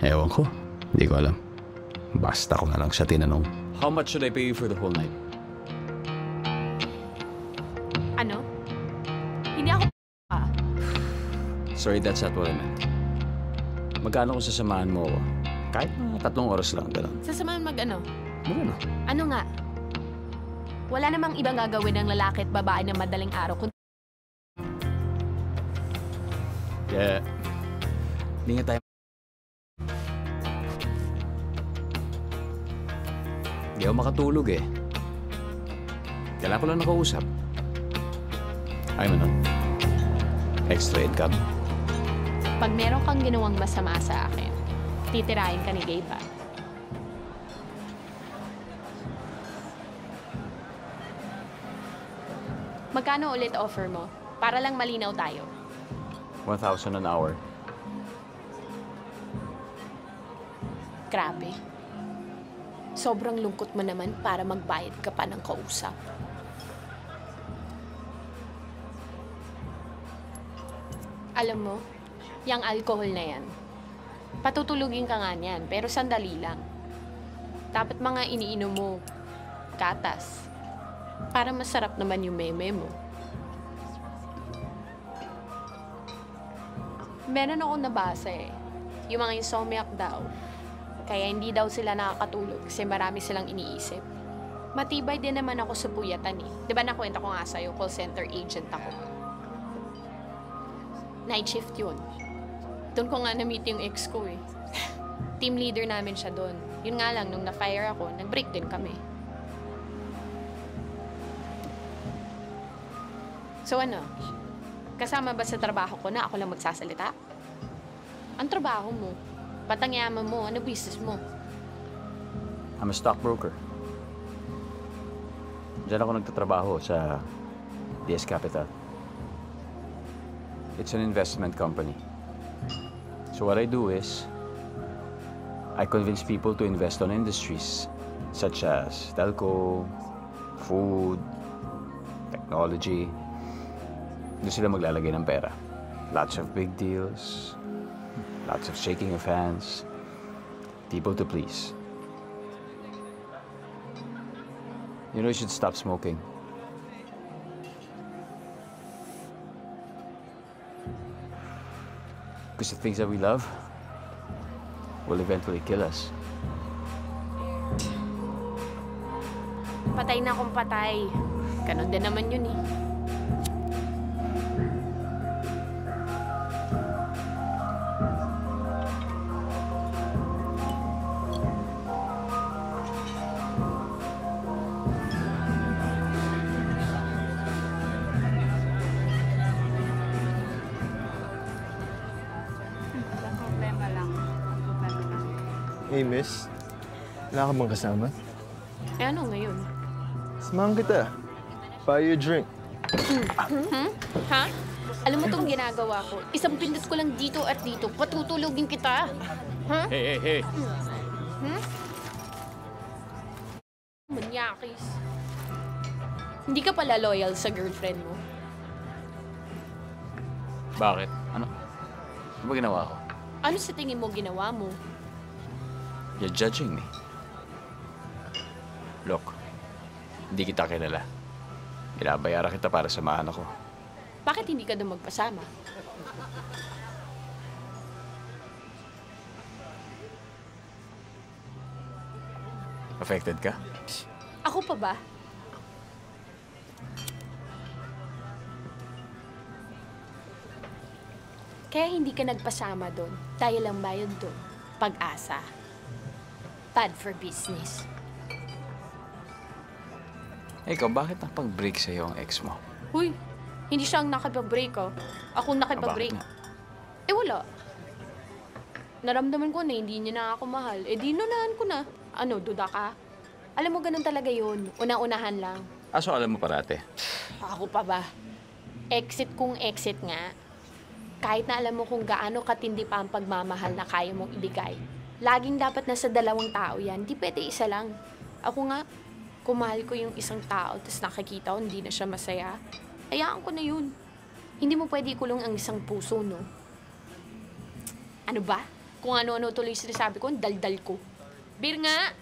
Ewan ko. Hindi ko alam. Basta ko na lang siya tinanong. How much should I pay you for the whole night? Ano? Hindi ako Sorry, that's not what I meant. Magkano kung sasamahan mo ako? Kahit mga 3 oras lang, gano'n. Sasamahan mag-ano? Magkano? Ano nga? Wala namang ibang gagawin ng lalaki at babae ng madaling araw kung Kaya, hindi nga tayo... Hindi ako makatulog eh. Kailangan ko lang nakausap. Ayaw mo nun? Extra income? pag meron kang ginawang masama sa akin, titirahin ka ni Gabe, ha? Magkano ulit offer mo? Para lang malinaw tayo. 1,000 an hour. Grabe. Sobrang lungkot mo naman para magbayad ka pa ng kausap. Alam mo, yung alcohol na yan, patutulugin ka nga niyan, pero sandali lang. Dapat mga iniinom mo, gatas, para masarap naman yung meme mo. Meron akong nabasa eh, yung mga insomniac daw. Kaya hindi daw sila nakakatulog kasi marami silang iniisip. Matibay din naman ako sa puyatan eh. Di ba nakwenta ko nga sa'yo, call center agent ako. Night shift yun. Doon ko nga na-meet yung ex ko eh. Team leader namin siya doon. Yun nga lang, nung na-fire ako, nag-break din kami. So ano? Kasama ba sa trabaho ko na ako lang magsasalita? Ang trabaho mo? Patangyaman mo, ano business mo? I'm a stockbroker. Diyan ako nagtatrabaho sa DS Capital. It's an investment company. So what I do is, I convince people to invest on industries such as telco, food, technology. Doon sila maglalagay ng pera. Lots of big deals, lots of shaking of hands, people to please. You know, you should stop smoking. Because the things that we love will eventually kill us. Patay na akong patay. Ganon din naman yun eh. Hey, miss. Wala ka bang kasama? Eh ano ngayon? Samahan kita. Buy you a drink. Ha? Alam mo itong ginagawa ko? Isang pindot ko lang dito at dito. Patutulogin kita. Ha? Hey! Manyakis. Hindi ka pala loyal sa girlfriend mo. Bakit? Ano? Ano ba ginawa ko? Ano sa tingin mo ginawa mo? You're judging me. Look, hindi kita kilala. Binabayaran kita para samahan ako. Bakit hindi ka doon magpasama? Affected ka? Ako pa ba? Kaya hindi ka nagpasama doon dahil ang bayad doon, pag-asa. Bad for business. Ikaw, bakit napag-break sa'yo ang ex mo? Huy, hindi siya ang nakipag-break, oh. Ako nakipag-break. Bakit nga? Eh, wala. Naramdaman ko na hindi niya na ako mahal. Eh, di nunahan ko na. Ano, duda ka? Alam mo, ganun talaga yun. Una-unahan lang. So alam mo parate. Ako pa ba? Exit kung exit nga. Kahit na alam mo kung gaano katindi pa ang pagmamahal na kaya mong ibigay. Laging dapat nasa 2 tao yan. Di pwede isa lang. Ako nga, kung mahal ko yung isang tao, tapos nakikita ko hindi na siya masaya, hayaan ko na yun. Hindi mo pwede ikulong ang isang puso, no? Ano ba? Kung ano-ano tuloy sinasabi ko, ang daldal ko. Beer nga!